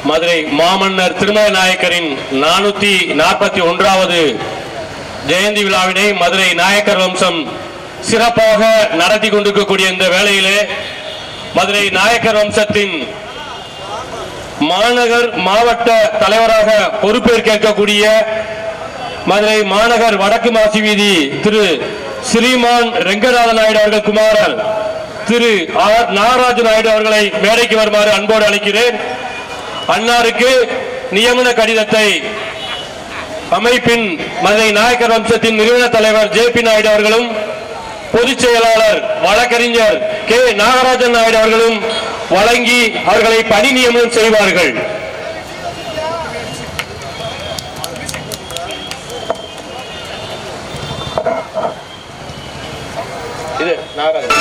மதுரை மாமன்னர் திருமலை நாயக்கரின் 441வது ஜெயந்தி விழாவினை மதுரை நாயக்கர் வம்சம் சிறப்பாக நடத்தி கொண்டிருக்கக்கூடிய இந்த வேளையிலே மதுரை நாயக்கர் வம்சத்தின் மாநகர் மாவட்ட தலைவராக பொறுப்பேற்கக்கூடிய மதுரை மாநகர் வடக்கு மாசி வீதி திரு ஸ்ரீமான் ரெங்கநாத நாயுடு அவர்கள் குமாரர் திரு ஆர் நாகராஜ நாயுடு அவர்களை மேடைக்கு வருமாறு அன்போடு அழைக்கிறேன். அன்னாருக்கு நியமன கடிதத்தை அமைப்பின் மதுரை நாயக்கர் வம்சத்தின் நிறுவன தலைவர் ஜே.பி. நாயுடு அவர்களும் பொதுச் செயலாளர் வழக்கறிஞர் கே. நாகராஜன் நாயுடு அவர்களும் வழங்கி அவர்களை பணி நியமனம் செய்வார்கள். இது நாகராஜன்.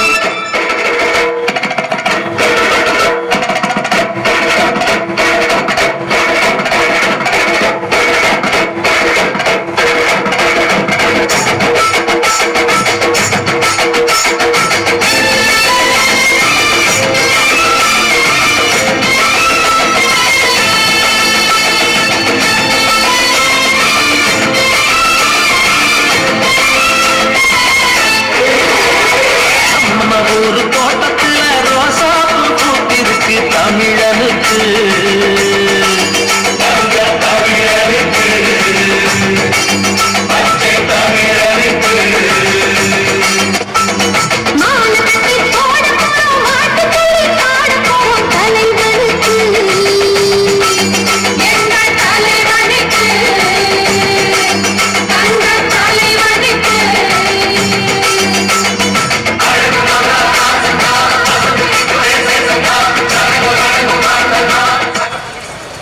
ஒரு தோட்டத்துல ரோசா பூ பூத்திருக்கு தமிழனுக்கு